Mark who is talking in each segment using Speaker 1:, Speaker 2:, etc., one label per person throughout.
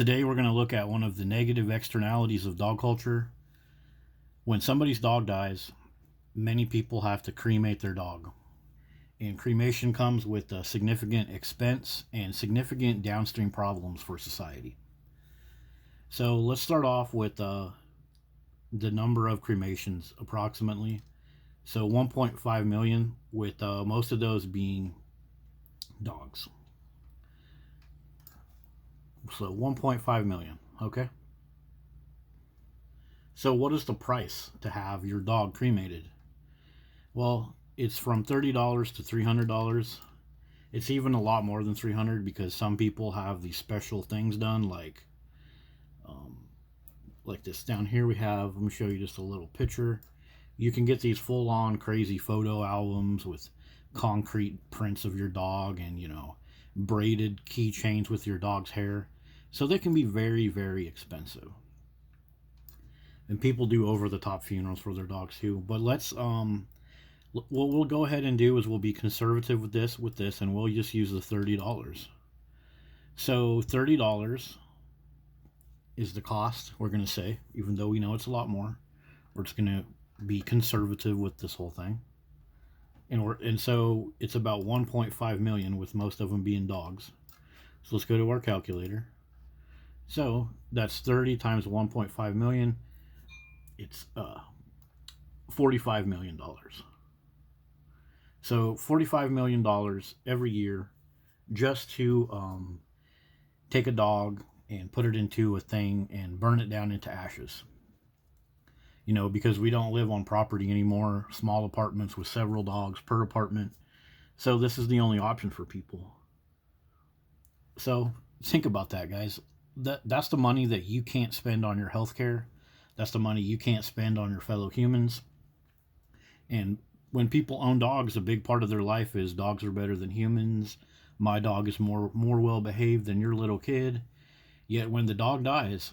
Speaker 1: Today we're going to look at one of the negative externalities of dog culture. When somebody's dog dies, many people have to cremate their dog. And cremation comes with a significant expense and significant downstream problems for society. So let's start off with the number of cremations approximately. So 1.5 million, with most of those being dogs. So 1.5 million, okay? So what is the price to have your dog cremated? Well, it's from $30 to $300. It's even a lot more than $300 because some people have these special things done, like this. Down here we have, let me show you just a little picture. You can get these full-on crazy photo albums with concrete prints of your dog and, braided keychains with your dog's hair. So they can be very, very expensive. And people do over-the-top funerals for their dogs too. But let's what we'll go ahead and do is we'll be conservative with this, and we'll just use the $30. So $30 is the cost, we're going to say, even though we know it's a lot more. We're just going to be conservative with this whole thing. And so it's about 1.5 million, with most of them being dogs. So let's go to our calculator. So that's 30 times 1.5 million. It's $45 million. So $45 million every year just to take a dog and put it into a thing and burn it down into ashes. Because we don't live on property anymore, small apartments with several dogs per apartment. So this is the only option for people. So think about that, guys. That's the money that you can't spend on your health care. That's the money you can't spend on your fellow humans. And when people own dogs, a big part of their life is dogs are better than humans. My dog is more well behaved than your little kid. Yet when the dog dies,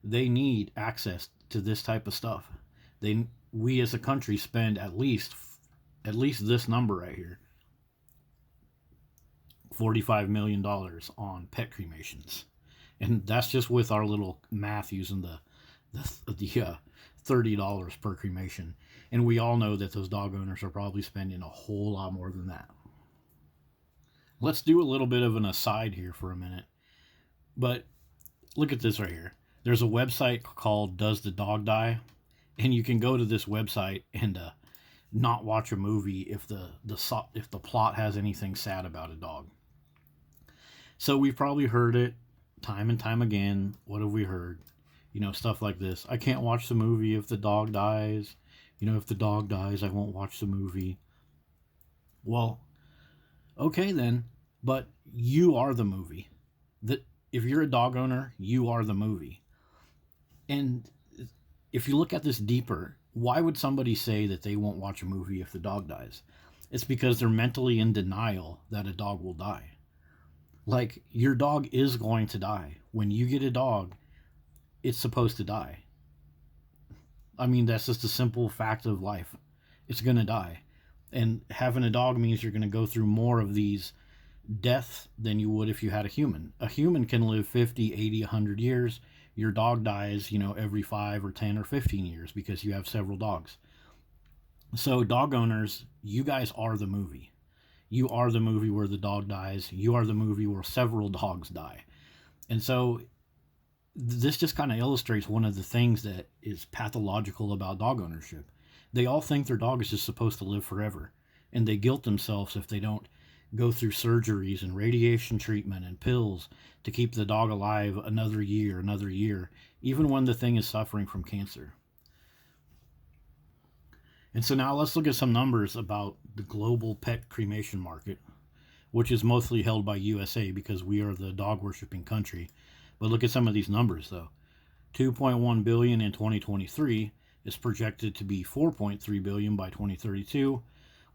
Speaker 1: they need access to this type of stuff. We as a country spend at least this number right here, $45 million on pet cremations. And that's just with our little math using the $30 per cremation. And we all know that those dog owners are probably spending a whole lot more than that. Let's do a little bit of an aside here for a minute. But look at this right here. There's a website called Does the Dog Die? And you can go to this website and not watch a movie if the plot has anything sad about a dog. So we've probably heard it time and time again. What have we heard? Stuff like this. I can't watch the movie if the dog dies. If the dog dies, I won't watch the movie. Well, okay then, but you are the movie. If you're a dog owner, you are the movie. And if you look at this deeper, why would somebody say that they won't watch a movie if the dog dies? It's because they're mentally in denial that a dog will die. Like, your dog is going to die. When you get a dog, it's supposed to die. I mean, that's just a simple fact of life. It's going to die. And having a dog means you're going to go through more of these deaths than you would if you had a human. A human can live 50, 80, 100 years. Your dog dies, every 5 or 10 or 15 years because you have several dogs. So dog owners, you guys are the movie. You are the movie where the dog dies. You are the movie where several dogs die. And so this just kind of illustrates one of the things that is pathological about dog ownership. They all think their dog is just supposed to live forever. And they guilt themselves if they don't go through surgeries and radiation treatment and pills to keep the dog alive another year, even when the thing is suffering from cancer. And so now let's look at some numbers about the global pet cremation market, which is mostly held by USA because we are the dog worshipping country. But look at some of these numbers though. 2.1 billion in 2023 is projected to be 4.3 billion by 2032,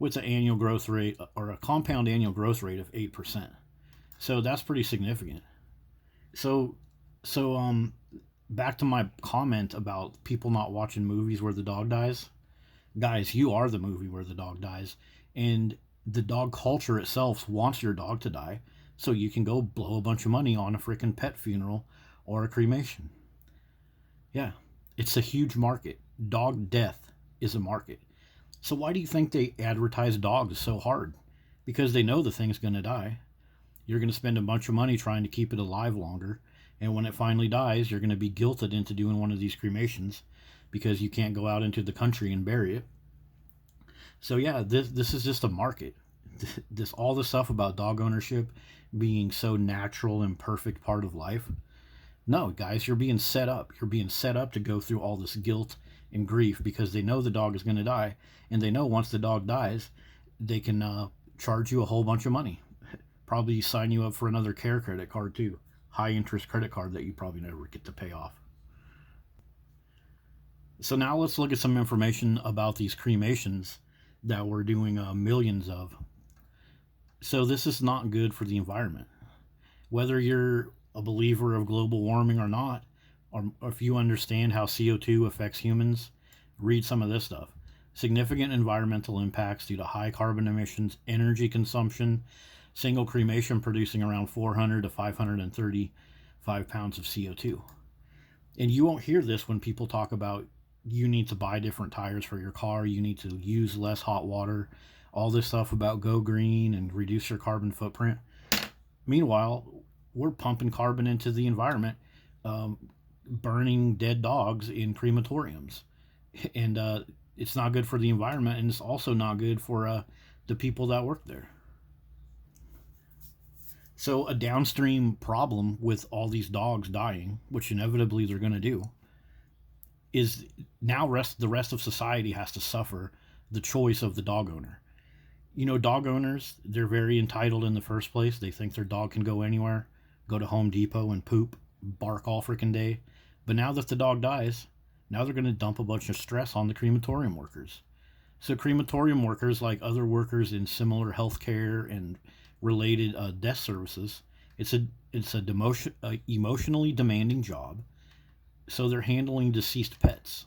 Speaker 1: with an annual growth rate, or a compound annual growth rate, of 8%. So that's pretty significant. So back to my comment about people not watching movies where the dog dies. Guys, you are the movie where the dog dies. And the dog culture itself wants your dog to die so you can go blow a bunch of money on a freaking pet funeral or a cremation. Yeah, it's a huge market. Dog death is a market. So why do you think they advertise dogs so hard? Because they know the thing's going to die. You're going to spend a bunch of money trying to keep it alive longer. And when it finally dies, you're going to be guilted into doing one of these cremations because you can't go out into the country and bury it. So yeah, this is just a market. This all the stuff about dog ownership being so natural and perfect part of life. No, guys, you're being set up. You're being set up to go through all this guilt and grief because they know the dog is going to die, and they know once the dog dies, they can charge you a whole bunch of money. Probably sign you up for another care credit card too, high interest credit card that you probably never get to pay off. So now let's look at some information about these cremations that we're doing millions of. So this is not good for the environment. Whether you're a believer of global warming or not, or if you understand how CO2 affects humans, read some of this stuff. Significant environmental impacts due to high carbon emissions, energy consumption, single cremation producing around 400 to 535 pounds of CO2. And you won't hear this when people talk about you need to buy different tires for your car, you need to use less hot water, all this stuff about go green and reduce your carbon footprint. Meanwhile, we're pumping carbon into the environment, burning dead dogs in crematoriums. And it's not good for the environment, and it's also not good for the people that work there. So a downstream problem with all these dogs dying, which inevitably they're going to do, is now the rest of society has to suffer the choice of the dog owner. You know, dog owners, they're very entitled in the first place. They think their dog can go anywhere, go to Home Depot and poop, bark all freaking day. But now that the dog dies, now they're going to dump a bunch of stress on the crematorium workers. So crematorium workers, like other workers in similar healthcare and related death services, it's a emotionally demanding job. So they're handling deceased pets,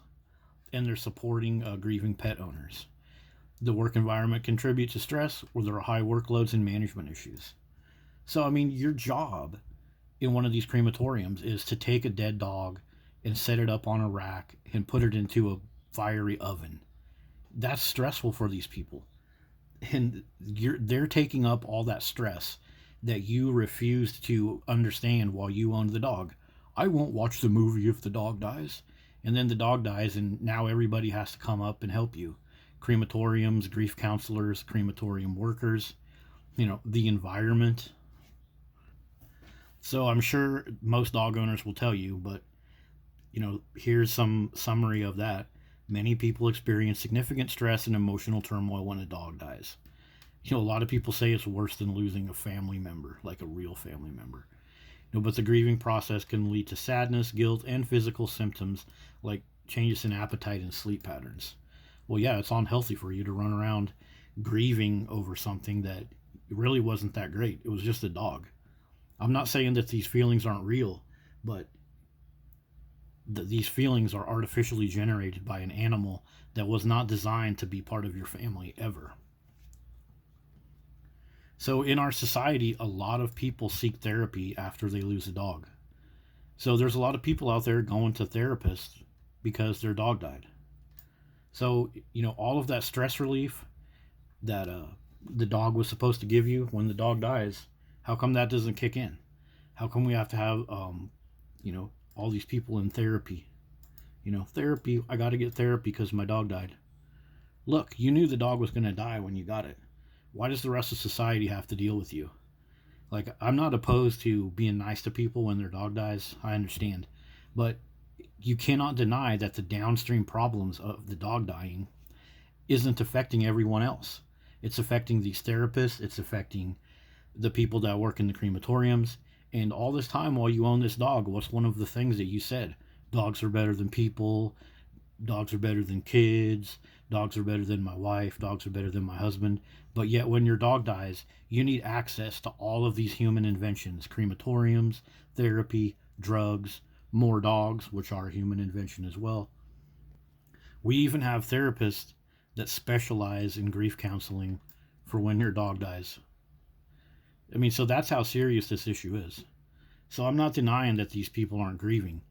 Speaker 1: and they're supporting grieving pet owners. The work environment contributes to stress where there are high workloads and management issues. So, I mean, your job in one of these crematoriums is to take a dead dog and set it up on a rack and put it into a fiery oven. That's stressful for these people. And they're taking up all that stress that you refused to understand while you owned the dog. I won't watch the movie if the dog dies. And then the dog dies, and now everybody has to come up and help you. Crematoriums, grief counselors, crematorium workers, the environment. So I'm sure most dog owners will tell you, but here's some summary of that. Many people experience significant stress and emotional turmoil when a dog dies. A lot of people say it's worse than losing a family member, like a real family member. But the grieving process can lead to sadness, guilt, and physical symptoms like changes in appetite and sleep patterns. Well, yeah, it's unhealthy for you to run around grieving over something that really wasn't that great. It was just a dog. I'm not saying that these feelings aren't real, but these feelings are artificially generated by an animal that was not designed to be part of your family ever. So in our society, a lot of people seek therapy after they lose a dog. So there's a lot of people out there going to therapists because their dog died. So, all of that stress relief that the dog was supposed to give you when the dog dies, how come that doesn't kick in? How come we have to have, all these people in therapy? Therapy, I got to get therapy because my dog died. Look, you knew the dog was going to die when you got it. Why does the rest of society have to deal with you? Like, I'm not opposed to being nice to people when their dog dies. I understand. But you cannot deny that the downstream problems of the dog dying isn't affecting everyone else. It's affecting these therapists. It's affecting the people that work in the crematoriums. And all this time while you own this dog, what's one of the things that you said? Dogs are better than people. Dogs are better than kids. Dogs are better than my wife. Dogs are better than my husband. But yet when your dog dies, you need access to all of these human inventions, crematoriums, therapy, drugs, more dogs, which are a human invention as well. We even have therapists that specialize in grief counseling for when your dog dies. I mean, so that's how serious this issue is. So I'm not denying that these people aren't grieving,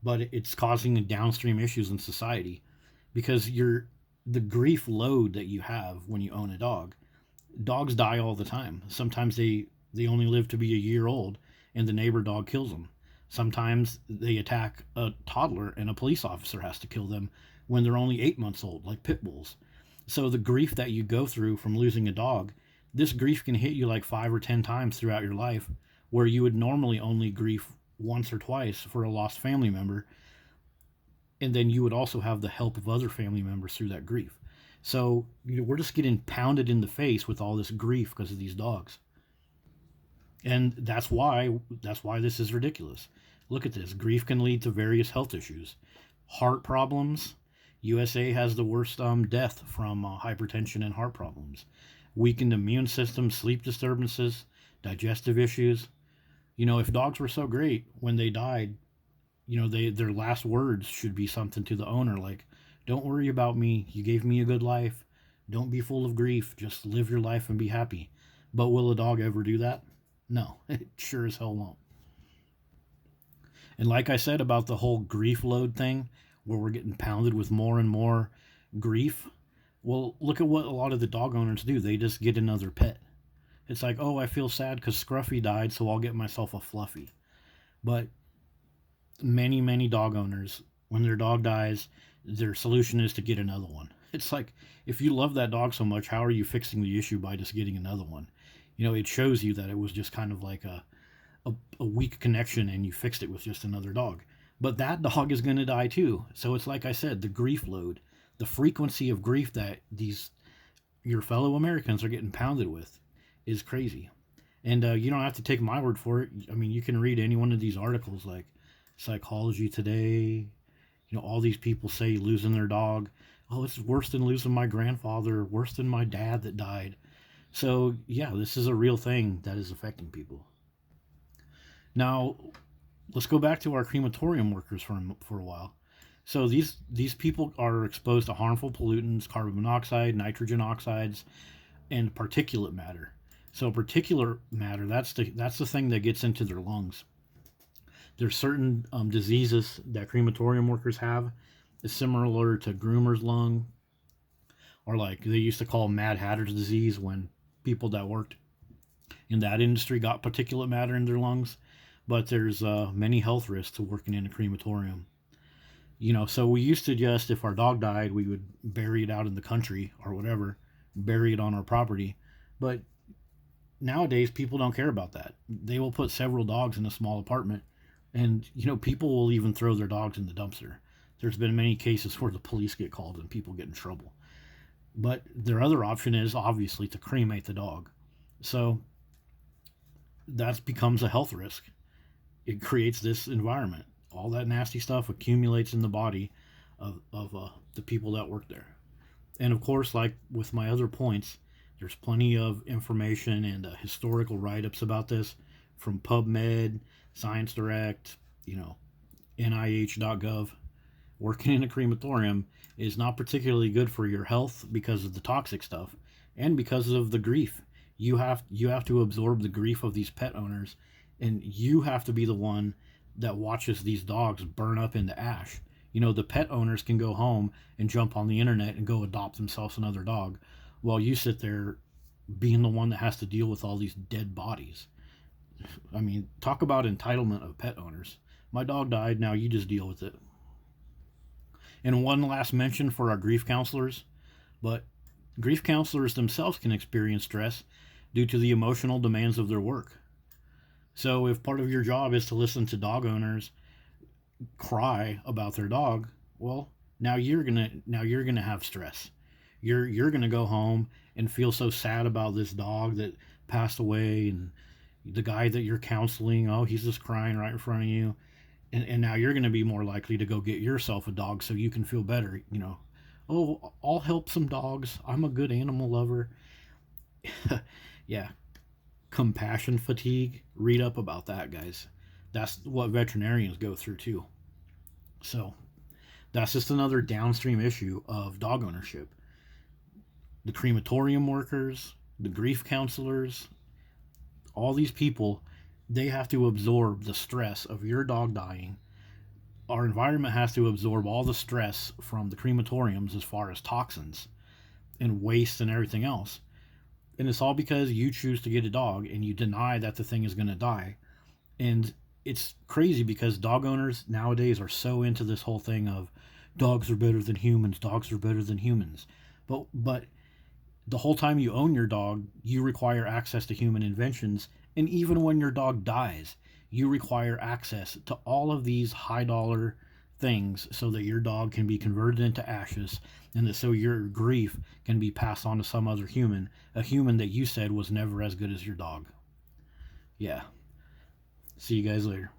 Speaker 1: but it's causing downstream issues in society because the grief load that you have when you own a dog. Dogs die all the time. Sometimes they only live to be a year old and the neighbor dog kills them. Sometimes they attack a toddler and a police officer has to kill them when they're only 8 months old, like pit bulls. So the grief that you go through from losing a dog, this grief can hit you like 5 or 10 times throughout your life, where you would normally only grieve once or twice for a lost family member, and then you would also have the help of other family members through that grief. So we're just getting pounded in the face with all this grief because of these dogs, and that's why this is ridiculous. Look at this. Grief can lead to various health issues, heart problems. USA has the worst death from hypertension and heart problems, weakened immune system, sleep disturbances, digestive issues. If dogs were so great when they died, their last words should be something to the owner like, "Don't worry about me. You gave me a good life. Don't be full of grief. Just live your life and be happy." But will a dog ever do that? No, it sure as hell won't. And like I said about the whole grief load thing, where we're getting pounded with more and more grief, well, look at what a lot of the dog owners do. They just get another pet. It's like, oh, I feel sad because Scruffy died, so I'll get myself a Fluffy. But many, many dog owners, when their dog dies, their solution is to get another one. It's like, if you love that dog so much, how are you fixing the issue by just getting another one? It shows you that it was just kind of like a weak connection and you fixed it with just another dog. But that dog is going to die too. So it's like I said, the grief load, the frequency of grief that your fellow Americans are getting pounded with is crazy. And you don't have to take my word for it. I mean, you can read any one of these articles like Psychology Today. All these people say losing their dog, oh, it's worse than losing my grandfather, worse than my dad that died. So yeah, this is a real thing that is affecting people. Now, let's go back to our crematorium workers for a while. So these people are exposed to harmful pollutants, carbon monoxide, nitrogen oxides, and particulate matter. So particulate matter, that's the thing that gets into their lungs. There's certain diseases that crematorium workers have. It's similar to groomer's lung, or like they used to call Mad Hatter's disease when people that worked in that industry got particulate matter in their lungs. But there's many health risks to working in a crematorium. So we used to just, if our dog died, we would bury it out in the country or whatever, bury it on our property. But nowadays, people don't care about that. They will put several dogs in a small apartment, and people will even throw their dogs in the dumpster. There's been many cases where the police get called and people get in trouble. But their other option is obviously to cremate the dog. So that becomes a health risk. It creates this environment. All that nasty stuff accumulates in the body of the people that work there. And of course, like with my other points, there's plenty of information and historical write-ups about this from PubMed, Science Direct, NIH.gov. Working in a crematorium is not particularly good for your health because of the toxic stuff and because of the grief. You have to absorb the grief of these pet owners, and you have to be the one that watches these dogs burn up into ash. The pet owners can go home and jump on the internet and go adopt themselves another dog, while you sit there being the one that has to deal with all these dead bodies. I mean, talk about entitlement of pet owners. My dog died, now you just deal with it. And one last mention for our grief counselors, but grief counselors themselves can experience stress due to the emotional demands of their work. So if part of your job is to listen to dog owners cry about their dog, well, now you're gonna have stress. You're gonna go home and feel so sad about this dog that passed away, and the guy that you're counseling, oh, he's just crying right in front of you, and now you're gonna be more likely to go get yourself a dog so you can feel better. Oh, I'll help some dogs. I'm a good animal lover. Yeah, compassion fatigue. Read up about that, guys. That's what veterinarians go through too. So that's just another downstream issue of dog ownership. The crematorium workers, the grief counselors, all these people, they have to absorb the stress of your dog dying. Our environment has to absorb all the stress from the crematoriums as far as toxins and waste and everything else. And it's all because you choose to get a dog and you deny that the thing is going to die. And it's crazy because dog owners nowadays are so into this whole thing of dogs are better than humans, dogs are better than humans. But the whole time you own your dog, you require access to human inventions, and even when your dog dies, you require access to all of these high dollar things so that your dog can be converted into ashes and that so your grief can be passed on to some other human, a human that you said was never as good as your dog. Yeah. See you guys later.